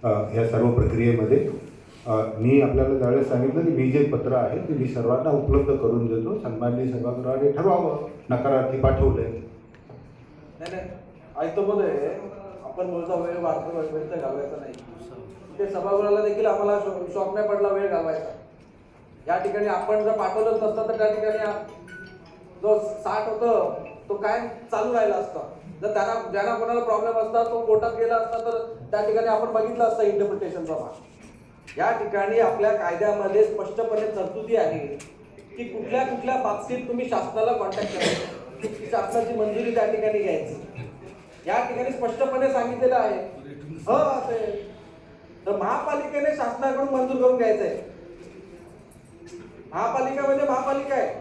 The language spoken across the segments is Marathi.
ह्या सर्व प्रक्रियेमध्ये मी आपल्याला ज्यावेळेस सांगितलं की मी जे पत्र आहे ते मी सर्वांना उपलब्ध करून देतो. सन्माननीय सभागृहाने ठरवावं, नकारार्थी पाठवलंय. नाही नाही, ऐकतो मध्ये आपण बोलता वेळ घालवायचा नाही. ते सभागृहाला देखील आम्हाला शॉक नाही पडला वेळ घालवायचा. या ठिकाणी आपण जर पाठवलंच नसतं तर त्या ठिकाणी जो 60 होतं तो काय चालू राहिला असता. जर त्यांना ज्यांना कोणाला प्रॉब्लेम असता तो कोर्टात गेला असता तर त्या ठिकाणी आपण बघितलं असतं इंटरप्रिटेशन प्रमाणे. या ठिकाणी आपल्या कायद्यामध्ये स्पष्टपणे तरतुदी आहे की कुठल्या कुठल्या बाबतीत तुम्ही शासनाला कॉन्टॅक्ट करायचं, शासनाची मंजुरी त्या ठिकाणी घ्यायची. या ठिकाणी स्पष्टपणे सांगितलेलं आहे. असेल तर महापालिकेने शासनाकडून मंजूर करून घ्यायचंय. महापालिका म्हणजे महापालिका आहे.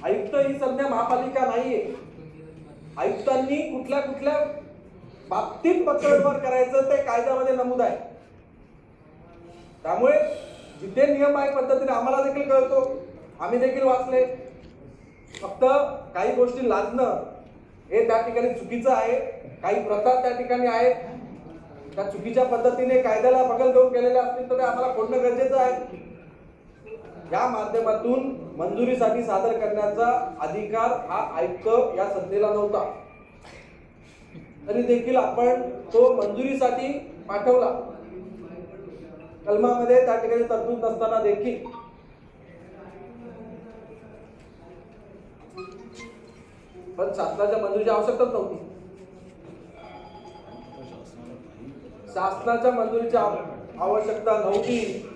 आयुक्त ही संज्ञा महापालिका नाहीये. आयुक्तांनी कुठल्या कुठल्या बाबतीत पत्रव्यवहार करायचं ते कायद्यामध्ये नमूद आहे. त्यामुळे जिथे नियम आहे पद्धतीने आम्हाला देखील कळतो, आम्ही देखील वाचले. फक्त काही गोष्टी लादणं हे त्या ठिकाणी चुकीचं आहे. काही प्रथा त्या ठिकाणी आहेत त्या चुकीच्या पद्धतीने कायद्याला बगल देऊन केलेल्या असतील तर आम्हाला फोडणं गरजेचं आहे. या माध्यमातून मंजुरीसाठी सादर करण्याचा अधिकार हा आयुक्त या संस्थेला नव्हता. तरी देखील आपण तो मंजुरीसाठी पाठवला. कलमामध्ये त्या ठिकाणी तरतूद नसताना देखील पण शासनाच्या मंजुरीची आवश्यकताच नव्हती. शासनाच्या मंजुरीची आवश्यकता नव्हती.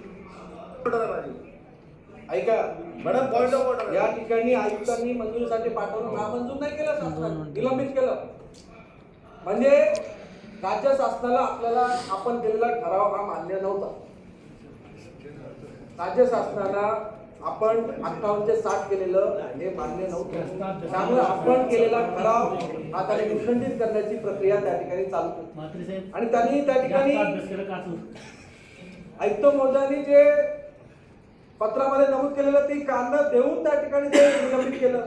ऐका मॅडम, पॉइंट ऑफ ऑर्डर. या ठिकाणी आयुक्तांनी मंजुरीसाठी पाठवून नामंजूर नाही केलं, शासनाने निलंबित केलं. म्हणजे राज्य शासनाला आपल्याला आपण केलेला ठराव हा मान्य नव्हता. राज्य शासनाला आपण 58/60 केलेलं हे मान्य नव्हतं. त्यामुळे आपण केलेला ठराव हा त्याने विखंडित करण्याची प्रक्रिया त्या ठिकाणी चालू होती. आणि त्यांनी त्या ठिकाणी आयुक्त महोदयांनी जे पत्रामध्ये नमूद केलेलं ती कारणं देऊन त्या ठिकाणी ते निलंबित केलं.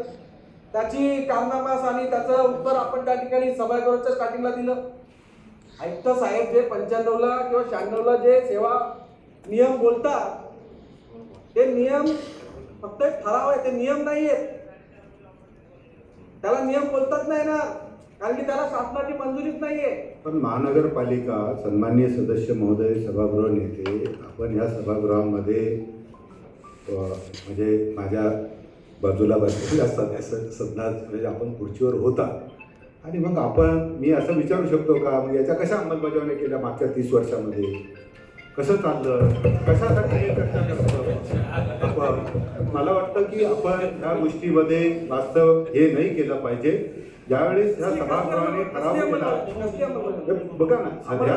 त्याची कारनामास आणि त्याचं उत्तर आपण त्या ठिकाणी सभागृहाच्या स्टार्टिंगला दिलं. आयुक्त साहेब जे 95ला किंवा 96ला जे सेवा नियम बोलतात ते नियम फक्त एक ठराव आहे, ते नियम नाहीये. त्याला नियम बोलताच नाही ना, कारण की त्याला शासनाची मंजुरीच नाहीये. पण महानगरपालिका सन्माननीय सदस्य महोदय, सभागृह नेते, आपण या सभागृहामध्ये म्हणजे माझ्या बाजूला बसलेले असतात सदनात, म्हणजे आपण खुर्चीवर होता आणि मग मी असं विचारू शकतो का मग याच्या कशा अंमलबजावणी केल्या मागच्या 30 वर्षामध्ये, कसं चाललं, कशासाठी हे चर्चा करतो आपण. मला वाटतं की आपण ह्या गोष्टीमध्ये वास्तव हे नाही केलं पाहिजे. ज्यावेळेस ह्या सभागृहाने ठराव केला बघा ना, सध्या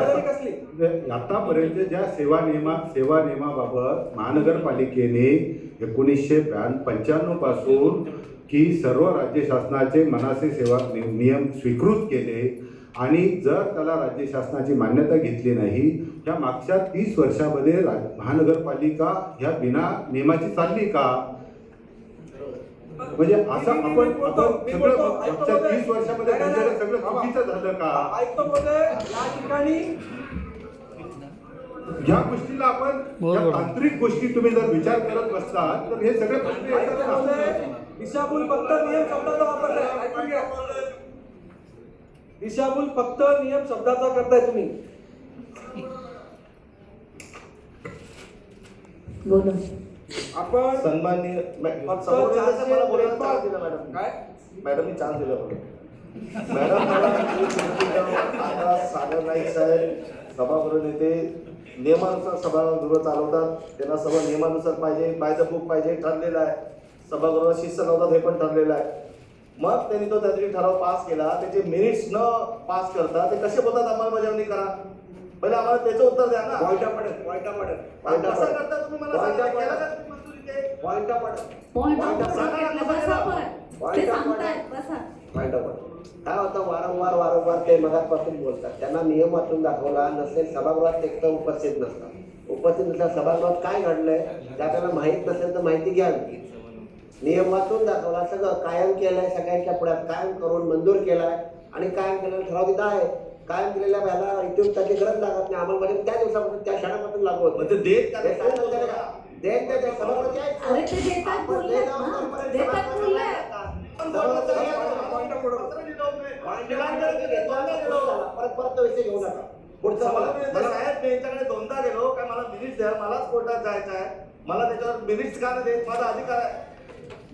आतापर्यंत ज्या सेवा नियमाबाबत महानगरपालिकेने 1995 पासून की सर्व राज्य शासनाचे मनासे सेवा नियम स्वीकृत केले आणि जर त्याला राज्य शासनाची मान्यता घेतली नाही, त्या मागच्या 30 वर्षामध्ये महानगरपालिका ह्या बिना नियमाची चालली का? म्हणजे असं आपण सगळं मागच्या 30 वर्षामध्ये सगळं चुकीचं झालं का? या ठिकाणी या गोष्टीला आपण तांत्रिक गोष्टी तुम्ही जर विचार करत बसतात तर हे सगळे प्रश्न दिशाभूल फक्त नियम शब्दाचा वापर आहे. दिशाभूल फक्त नियम शब्दाचा करताय तुम्ही. बोला. आपण सन्माननीय मला बोलायला चान्स दिला मॅडम. काय मॅडम मी चान्स दिला मॅडम. मला सागर नाईक साहेब सभागृह नेते नियमानुसार सभागृह चालवतात. त्यांना सभा नियमानुसार पाहिजे, बाय द बुक पाहिजे, ठरलेलं आहे. सभागृह शिस्त नव्हतात हे पण ठरलेलं आहे. मग त्यांनी तो त्यातरी ठराव पास केला. त्याचे मेरिट्स न पास करता ते कसे बोलतात अंमलबजावणी करा. पहिले आम्हाला त्याचं उत्तर द्या ना. कसं करता तुम्ही मला सांगा. काय होतं, वारंवार ते मगापासून बोलतात. त्यांना नियम वाचून दाखवला नसेल, सभागृहात एक तर उपस्थित नसतात. उपस्थित नसल्यास सभागृहात काय घडलंय ते आपल्याला माहीत नसेल तर माहिती घ्यावी. नियम वाचून दाखवला, सगळं कायम केलंय, सगळ्यांच्या पुढ्यात कायम करून मंजूर केलाय आणि कायम केलेला ठराव तिथं आहे. कायम दिलेल्या ह्याला इतिवृत्ताची गरज लागत नाही अंमलबजावणी त्या दिवसापासून त्या क्षणापासून लागू होतं. मग ते देत का हे नाही? सांगतात त्याला. देत नाही, ते सभापती आहेत. अरे ते देतात आपण बोलले देत आहोत, तोपर्यंत देतात सभापती बोलले पण बोललं तरी आपण पत्र दिलं होतं. परत तो विषय घेऊ नका. पुढचा सभापती साहेब मी यांच्याकडे दोनदा गेलो काय मला मिनिट्स द्या, मलाच कोर्टात जायचं आहे, मला त्याच्यावर मिनिट्स का नाही देत, माझा अधिकार आहे.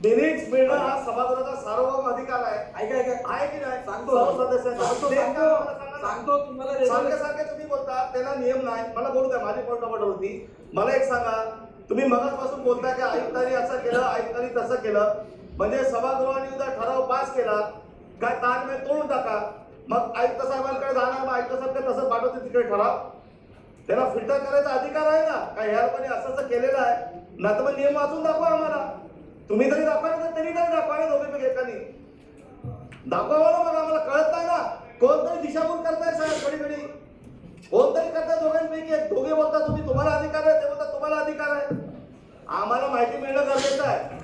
मिनिट्स मिळणं हा सभागृहाचा सार्वभौम अधिकार आहे. ऐका आहे की नाही? सांगतो सर्व सदस्यांचा. सांगतो देत का मला सांगा ना? सांगतो तुम्हाला सारखे सारखे तुम्ही बोलता, त्याला नियम नाही. मला बोलू द्या, माझी पॉईंट ऑफ होती. मला एक सांगा, तुम्ही मगाचपासून बोलता की आयुक्तांनी असं केलं, आयुक्तांनी तसं केलं, म्हणजे सभागृहाने उद्या ठराव पास केला काय ताळमेळ तोडून टाका, मग आयुक्त साहेबांकडे जाणार, मग आयुक्त साहेब तसं पाठवते तिकडे ठराव. त्याला फिल्टर करायचा अधिकार आहे ना, काय ह्या लोकांनी असं केलेलं आहे ना, तर मग नियम वाचून दाखवा आम्हाला. तुम्ही तरी दाखवा ना, तरी तरी दाखवा ना, दोघीपैकी एकानी दाखवा ना. मग आम्हाला कळत नाही ना, कोणतरी दिशाभूल करताय साहेब, कधी कधी कोणतरी करताय दोघांपैकी एक. दोघे बोलता तुम्ही तुम्हाला अधिकार आहे, ते बोलता तुम्हाला अधिकार आहे. आम्हाला माहिती मिळणं गरजेचं आहे.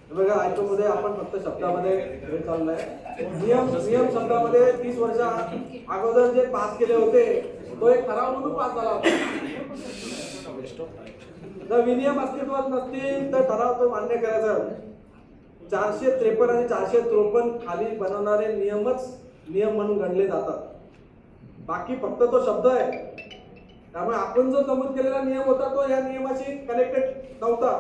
बघा आयटोमध्ये आपण फक्त शब्दामध्ये हे चाललंय. नियम शब्दामध्ये 30 वर्ष अगोदर जे पास केले होते तो एक ठराव म्हणून पास झाला होता. जर विनियम अस्तित्वात नसतील तर ठराव तो मान्य करायचा. 453 आणि 453 खाली बनवणारे नियमच नियम म्हणून गणले जातात. बाकी फक्त तो शब्द आहे. त्यामुळे आपण जो नमूद केलेला नियम होता तो या नियमाशी कनेक्टेड नव्हता.